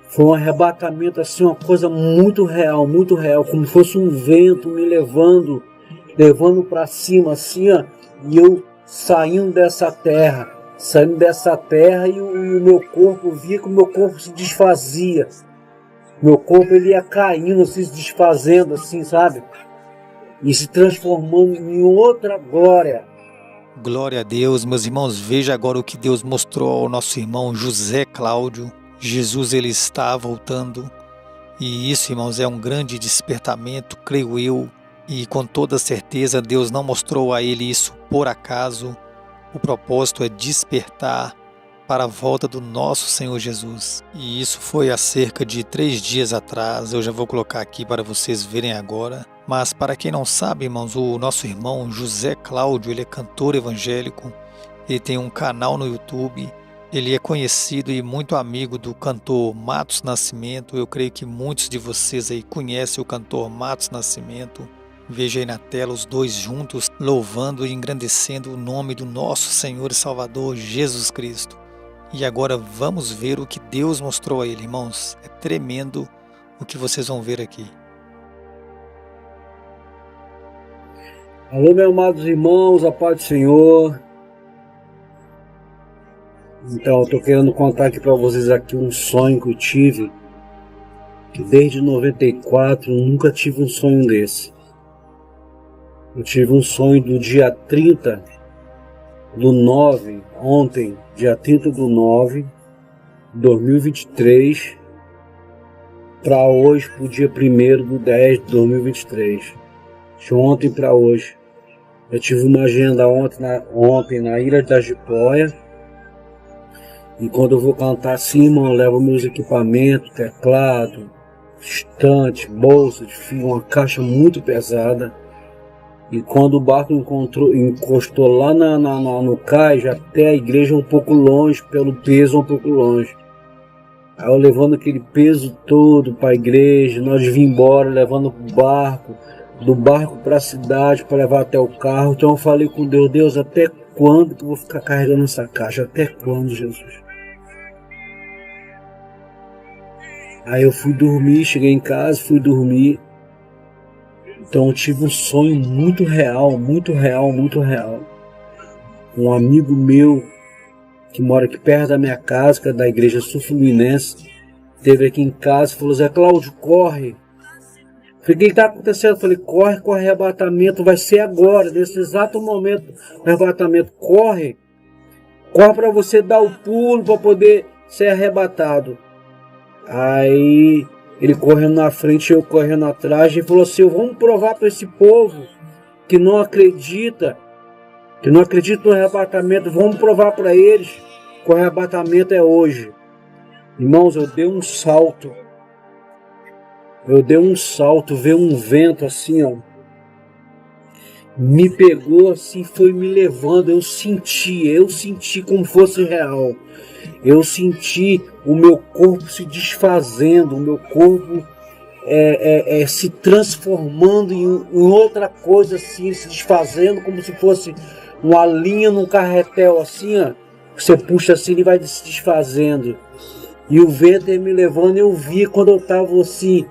Foi um arrebatamento assim, uma coisa muito real, como se fosse um vento me levando para cima assim, ó, e eu saindo dessa terra e o meu corpo, eu via que o meu corpo se desfazia. Meu corpo ele ia caindo, se desfazendo assim, sabe? E se transformando em outra glória. Glória a Deus, meus irmãos, veja agora o que Deus mostrou ao nosso irmão José Cláudio. Jesus ele está voltando e isso, irmãos, é um grande despertamento, creio eu, e com toda certeza Deus não mostrou a ele isso por acaso. O propósito é despertar para a volta do nosso Senhor Jesus. E isso foi há cerca de 3 dias atrás, eu já vou colocar aqui para vocês verem agora. Mas para quem não sabe, irmãos, o nosso irmão José Cláudio, ele é cantor evangélico, ele tem um canal no YouTube, ele é conhecido e muito amigo do cantor Matos Nascimento. Eu creio que muitos de vocês aí conhecem o cantor Matos Nascimento. Veja aí na tela os dois juntos, louvando e engrandecendo o nome do nosso Senhor e Salvador Jesus Cristo. E agora vamos ver o que Deus mostrou a ele, irmãos. É tremendo o que vocês vão ver aqui. Alô, meus amados irmãos, a paz do Senhor. Então, eu estou querendo contar aqui para vocês aqui um sonho que eu tive, que desde 94 eu nunca tive um sonho desse. Eu tive um sonho do dia 30 do 9, ontem, dia 30 do 9 de 2023, para hoje, para o dia 1º do 10 de 2023. De ontem para hoje. Eu tive uma agenda ontem na Ilha da Jipoia. E quando eu vou cantar assim, irmão, eu levo meus equipamentos, teclado, estante, bolsa de fio, uma caixa muito pesada. E quando o barco encostou lá no cais, até a igreja um pouco longe, pelo peso um pouco longe. Aí eu levando aquele peso todo para a igreja, nós vim embora, levando o barco, do barco para a cidade, para levar até o carro. Então eu falei com Deus, Deus, até quando que eu vou ficar carregando essa caixa? Até quando, Jesus? Aí eu fui dormir, cheguei em casa, fui dormir. Então eu tive um sonho muito real. Um amigo meu, que mora aqui perto da minha casa, que é da igreja sul-fluminense, esteve aqui em casa e falou, Zé Cláudio, corre. Falei, o que está acontecendo? Eu falei, corre, arrebatamento, vai ser agora, nesse exato momento, o arrebatamento, corre para você dar o pulo, para poder ser arrebatado. Aí ele correndo na frente, eu correndo atrás, e falou assim, vamos provar para esse povo que não acredita no arrebatamento, vamos provar para eles que o arrebatamento é hoje. Irmãos, eu dei um salto, veio um vento assim, ó, me pegou assim, foi me levando, eu senti como fosse real. Eu senti o meu corpo se desfazendo, o meu corpo se transformando em outra coisa assim, se desfazendo como se fosse uma linha num carretel assim, ó. Você puxa assim e vai se desfazendo. E o vento ia me levando, eu vi quando eu estava assim,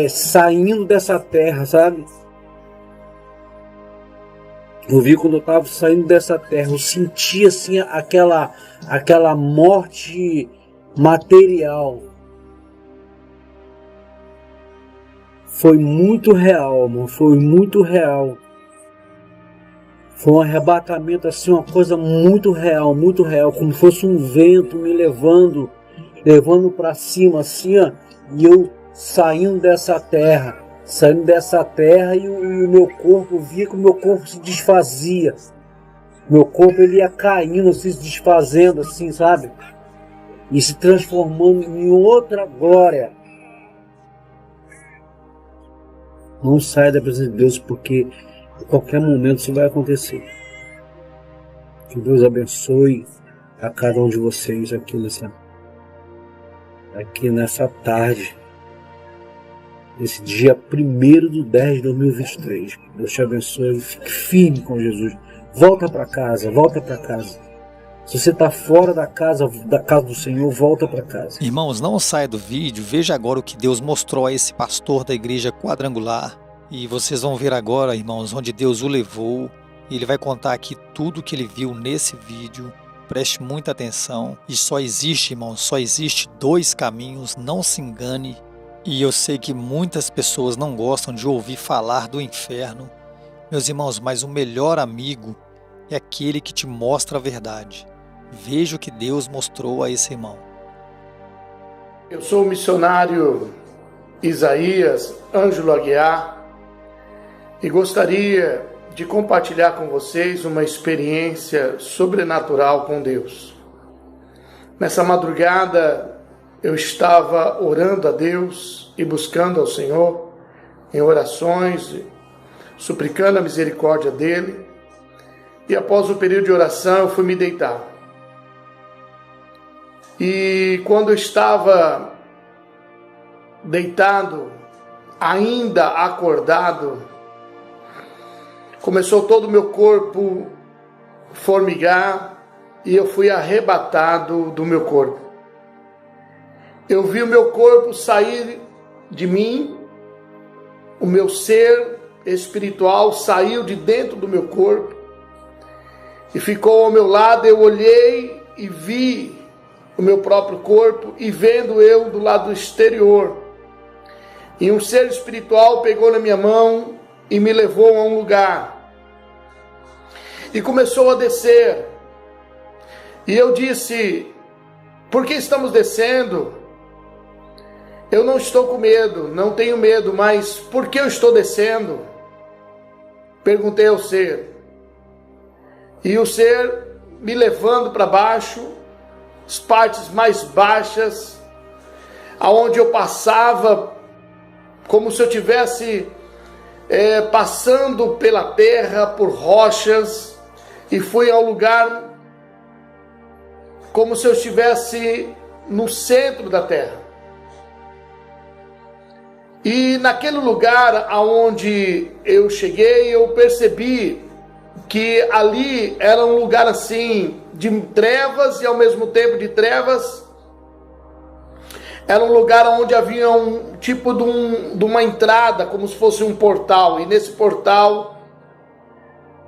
saindo dessa terra, sabe? Eu vi quando eu estava saindo dessa terra, eu senti assim aquela morte material. Foi muito real, mano, foi muito real. Foi um arrebatamento assim, uma coisa muito real, como se fosse um vento me levando para cima assim, ó, e eu saindo dessa terra e o meu corpo, eu via que o meu corpo se desfazia. Meu corpo ele ia caindo, se desfazendo assim, sabe? E se transformando em outra glória. Não saia da presença de Deus, porque a qualquer momento isso vai acontecer. Que Deus abençoe a cada um de vocês aqui nessa tarde, nesse dia 1º do 10 de 2023. Que Deus te abençoe, fique firme com Jesus. Volta para casa. Se você está fora da casa do Senhor, volta para casa. Irmãos, não saia do vídeo, veja agora o que Deus mostrou a esse pastor da igreja quadrangular. E vocês vão ver agora, irmãos, onde Deus o levou. E ele vai contar aqui tudo que ele viu nesse vídeo. Preste muita atenção. E só existe, irmãos, só existe 2 caminhos, não se engane. E eu sei que muitas pessoas não gostam de ouvir falar do inferno. Meus irmãos, mas o melhor amigo é aquele que te mostra a verdade. Veja o que Deus mostrou a esse irmão. Eu sou o missionário Isaías Ângelo Aguiar e gostaria de compartilhar com vocês uma experiência sobrenatural com Deus. Nessa madrugada eu estava orando a Deus e buscando ao Senhor em orações, suplicando a misericórdia dEle, e após o período de oração eu fui me deitar. E quando eu estava deitado, ainda acordado, começou todo o meu corpo formigar e eu fui arrebatado do meu corpo. Eu vi o meu corpo sair de mim, o meu ser espiritual saiu de dentro do meu corpo e ficou ao meu lado. Eu olhei e vi o meu próprio corpo, e vendo eu do lado exterior, e um ser espiritual pegou na minha mão e me levou a um lugar e começou a descer. E eu disse: por que estamos descendo? Eu não estou com medo, não tenho medo, mas por que eu estou descendo? Perguntei ao ser. E o ser me levando para baixo, as partes mais baixas, aonde eu passava como se eu tivesse passando pela terra, por rochas, e fui ao lugar como se eu estivesse no centro da terra. E naquele lugar aonde eu cheguei, eu percebi que ali era um lugar assim de trevas, e ao mesmo tempo de trevas era um lugar onde havia um tipo de uma entrada, como se fosse um portal, e nesse portal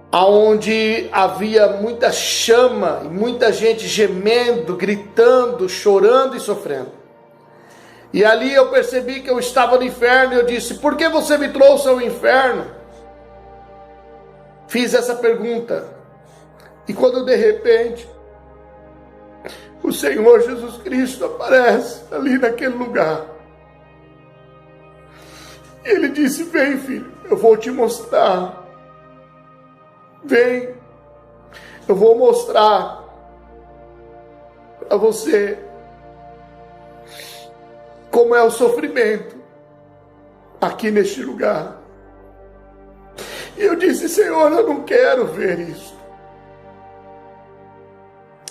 aonde havia muita chama e muita gente gemendo, gritando, chorando e sofrendo. E ali eu percebi que eu estava no inferno, e eu disse: por que você me trouxe ao inferno? Fiz essa pergunta, e quando de repente o Senhor Jesus Cristo aparece ali naquele lugar, e Ele disse: vem, filho, eu vou te mostrar, vem, eu vou mostrar para você como é o sofrimento aqui neste lugar. E eu disse: Senhor, eu não quero ver isso.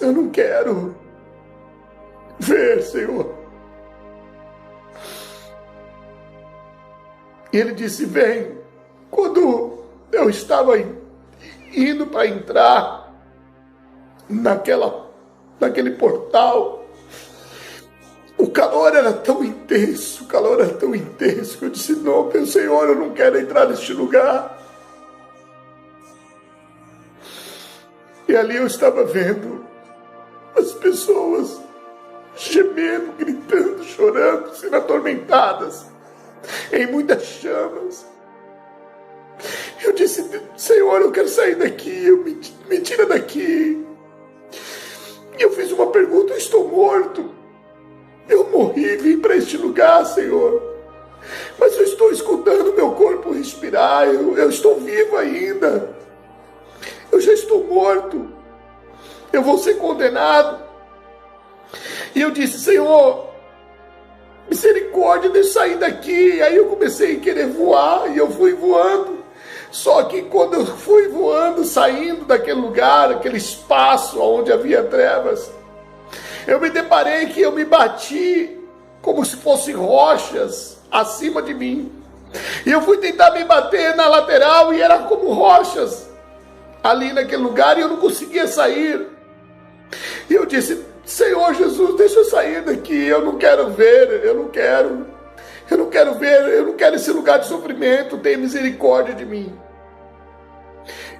Eu não quero ver, Senhor. E Ele disse: vem. Quando eu estava indo para entrar naquele portal, o calor era tão intenso, que eu disse: não, meu Senhor, eu não quero entrar neste lugar. E ali eu estava vendo as pessoas gemendo, gritando, chorando, sendo atormentadas em muitas chamas. Eu disse: Senhor, eu quero sair daqui, me tira daqui. E eu fiz uma pergunta: eu estou morto? Eu morri, vim para este lugar, Senhor, mas eu estou escutando meu corpo respirar, eu estou vivo ainda. Eu já estou morto, eu vou ser condenado. E eu disse: Senhor, misericórdia, deixa eu sair daqui. E aí eu comecei a querer voar, e eu fui voando. Só que quando eu fui voando, saindo daquele lugar, aquele espaço onde havia trevas, eu me deparei que eu me bati como se fossem rochas acima de mim. E eu fui tentar me bater na lateral, e era como rochas ali naquele lugar, e eu não conseguia sair. Eu disse: Senhor Jesus, deixa eu sair daqui, eu não quero ver, eu não quero ver, eu não quero esse lugar de sofrimento, tem misericórdia de mim.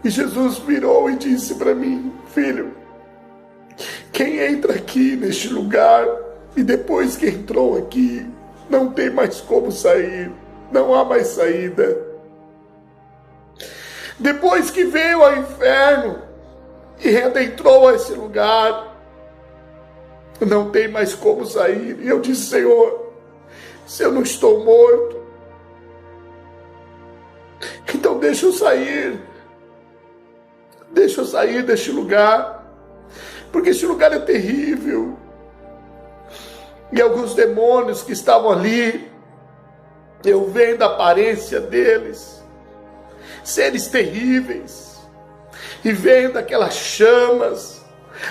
E Jesus virou e disse para mim: filho, quem entra aqui neste lugar e depois que entrou aqui, não tem mais como sair, não há mais saída. Depois que veio ao inferno e adentrou a esse lugar, não tem mais como sair. E eu disse: Senhor, se eu não estou morto, então deixa eu sair deste lugar, porque este lugar é terrível. E alguns demônios que estavam ali, eu vendo a aparência deles, seres terríveis, e vendo aquelas chamas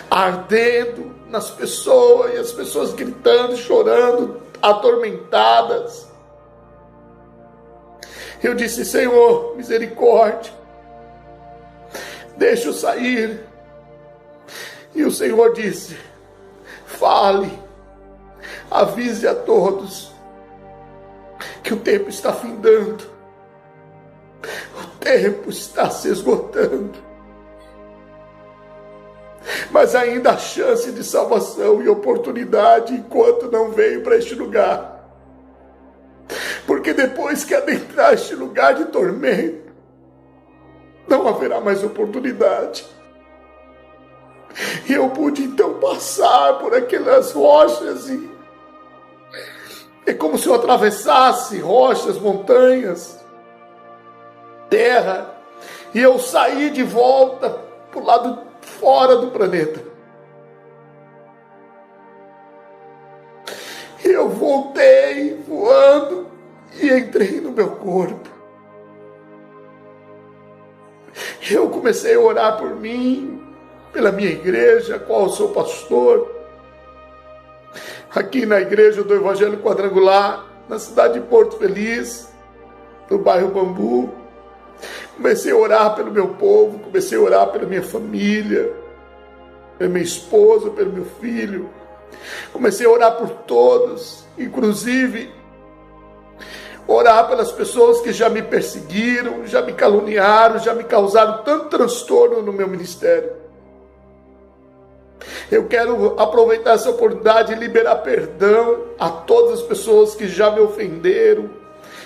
ardendo nas pessoas, e as pessoas gritando, chorando, atormentadas. Eu disse: Senhor, misericórdia, deixa eu sair. E o Senhor disse: fale, avise a todos que o tempo está findando, o tempo está se esgotando, mas ainda há chance de salvação e oportunidade enquanto não veio para este lugar. Porque depois que adentrar este lugar de tormento, não haverá mais oportunidade. E eu pude então passar por aquelas rochas, e é como se eu atravessasse rochas, montanhas, terra, e eu saí de volta para o lado fora do planeta. E eu voltei voando e entrei no meu corpo. Eu comecei a orar por mim, pela minha igreja, a qual eu sou pastor, aqui na igreja do Evangelho Quadrangular, na cidade de Porto Feliz, no bairro Bambu. Comecei a orar pelo meu povo, comecei a orar pela minha família, pela minha esposa, pelo meu filho. Comecei a orar por todos, inclusive orar pelas pessoas que já me perseguiram, já me caluniaram, já me causaram tanto transtorno no meu ministério. Eu quero aproveitar essa oportunidade e liberar perdão a todas as pessoas que já me ofenderam,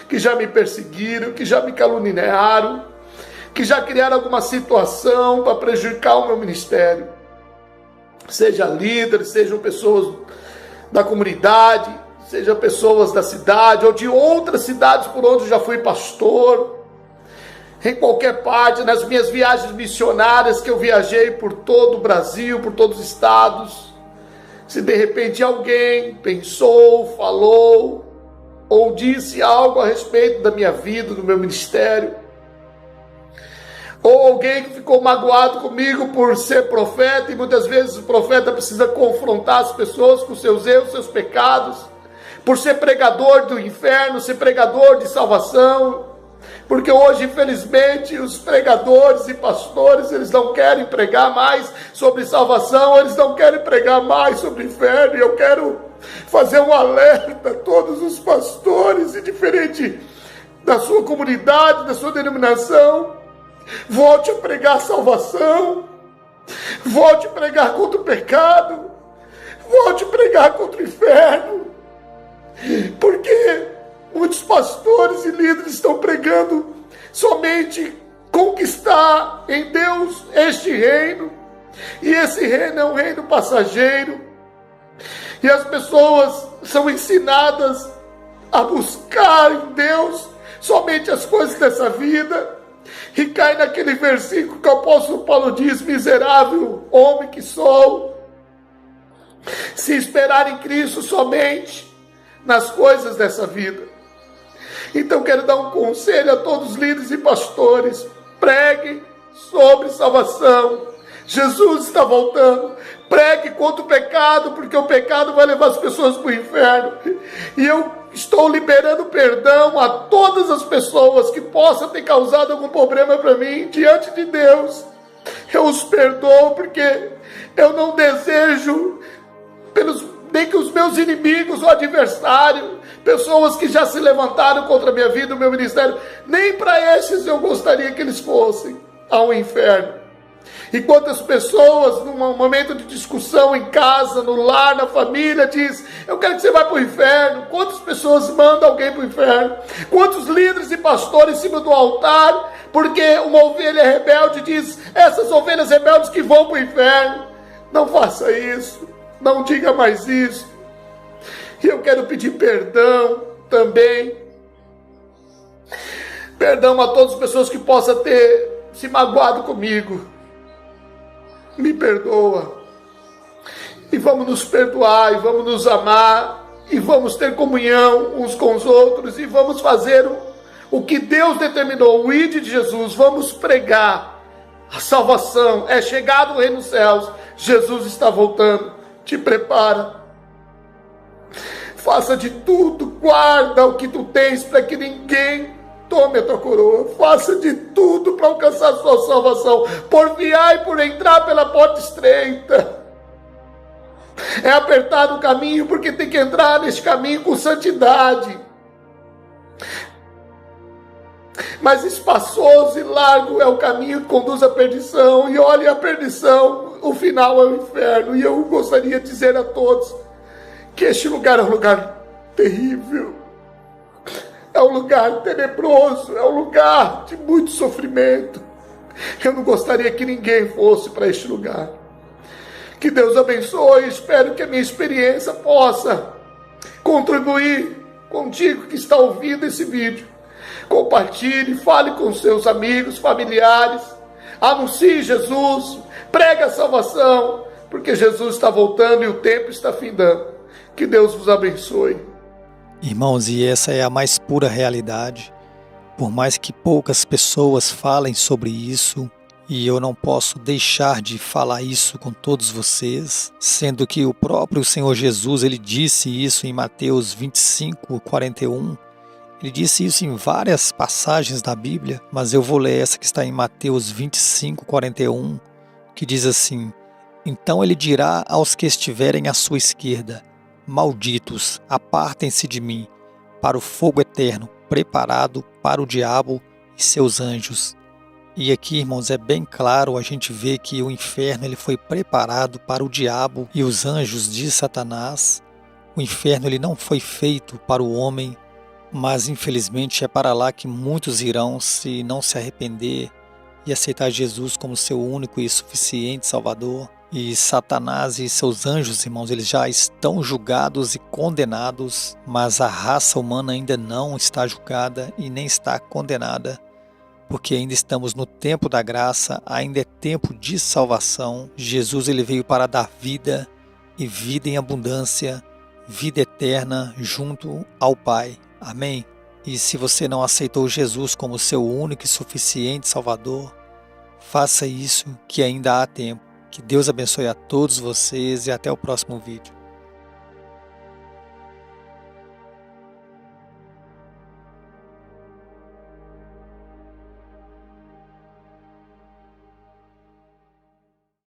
que já me perseguiram, que já me caluniaram, que já criaram alguma situação para prejudicar o meu ministério. Seja líderes, sejam pessoas da comunidade, sejam pessoas da cidade ou de outras cidades por onde eu já fui pastor. Em qualquer parte, nas minhas viagens missionárias que eu viajei por todo o Brasil, por todos os estados, se de repente alguém pensou, falou ou disse algo a respeito da minha vida, do meu ministério, ou alguém que ficou magoado comigo por ser profeta, e muitas vezes o profeta precisa confrontar as pessoas com seus erros, seus pecados, por ser pregador do inferno, ser pregador de salvação, porque hoje, infelizmente, os pregadores e pastores, eles não querem pregar mais sobre salvação, eles não querem pregar mais sobre o inferno. E eu quero fazer um alerta a todos os pastores, indiferente da sua comunidade, da sua denominação: volte a pregar salvação, volte a pregar contra o pecado, volte a pregar contra o inferno, porque muitos pastores e líderes estão pregando somente conquistar em Deus este reino, e esse reino é um reino passageiro, e as pessoas são ensinadas a buscar em Deus somente as coisas dessa vida, e cai naquele versículo que o apóstolo Paulo diz: miserável homem que sou, se esperar em Cristo somente nas coisas dessa vida. Então quero dar um conselho a todos os líderes e pastores: preguem sobre salvação. Jesus está voltando. Pregue contra o pecado, porque o pecado vai levar as pessoas para o inferno. E eu estou liberando perdão a todas as pessoas que possam ter causado algum problema para mim diante de Deus. Eu os perdoo, porque Eu não desejo nem que os meus inimigos, o adversário, pessoas que já se levantaram contra a minha vida, o meu ministério, nem para esses eu gostaria que eles fossem ao inferno. E quantas pessoas, num momento de discussão em casa, no lar, na família, diz: eu quero que você vá para o inferno. Quantas pessoas mandam alguém para o inferno? Quantos líderes e pastores em cima do altar, porque uma ovelha rebelde diz: essas ovelhas rebeldes que vão para o inferno. Não faça isso, não diga mais isso. E eu quero pedir perdão também. Perdão a todas as pessoas que possam ter se magoado comigo. Me perdoa. E vamos nos perdoar, e vamos nos amar, e vamos ter comunhão uns com os outros, e vamos fazer o que Deus determinou, o ID de Jesus. Vamos pregar a salvação. É chegado o reino dos céus. Jesus está voltando. Te prepara. Faça de tudo, guarda o que tu tens para que ninguém tome a tua coroa. Faça de tudo para alcançar a sua salvação. Por viar e por entrar pela porta estreita. É apertado o caminho, porque tem que entrar neste caminho com santidade. Mas espaçoso e largo é o caminho que conduz à perdição. E olha, a perdição, o final é o inferno. E eu gostaria de dizer a todos que este lugar é um lugar terrível. É um lugar tenebroso, é um lugar de muito sofrimento. Eu não gostaria que ninguém fosse para este lugar. Que Deus abençoe. Espero que a minha experiência possa contribuir contigo que está ouvindo esse vídeo. Compartilhe, fale com seus amigos, familiares. Anuncie Jesus, pregue a salvação, porque Jesus está voltando e o tempo está findando. Que Deus vos abençoe. Irmãos, e essa é a mais pura realidade. Por mais que poucas pessoas falem sobre isso, e eu não posso deixar de falar isso com todos vocês, sendo que o próprio Senhor Jesus, ele disse isso em Mateus 25:41. Ele disse isso em várias passagens da Bíblia, mas eu vou ler essa que está em Mateus 25:41, que diz assim: então ele dirá aos que estiverem à sua esquerda: malditos, apartem-se de mim, para o fogo eterno, preparado para o diabo e seus anjos. E aqui, irmãos, é bem claro, a gente vê que o inferno ele foi preparado para o diabo e os anjos de Satanás. O inferno ele não foi feito para o homem, mas infelizmente é para lá que muitos irão se não se arrepender e aceitar Jesus como seu único e suficiente Salvador. E Satanás e seus anjos, irmãos, eles já estão julgados e condenados, mas a raça humana ainda não está julgada e nem está condenada, porque ainda estamos no tempo da graça, ainda é tempo de salvação. Jesus ele veio para dar vida e vida em abundância, vida eterna junto ao Pai. Amém? E se você não aceitou Jesus como seu único e suficiente Salvador, faça isso que ainda há tempo. Que Deus abençoe a todos vocês e até o próximo vídeo.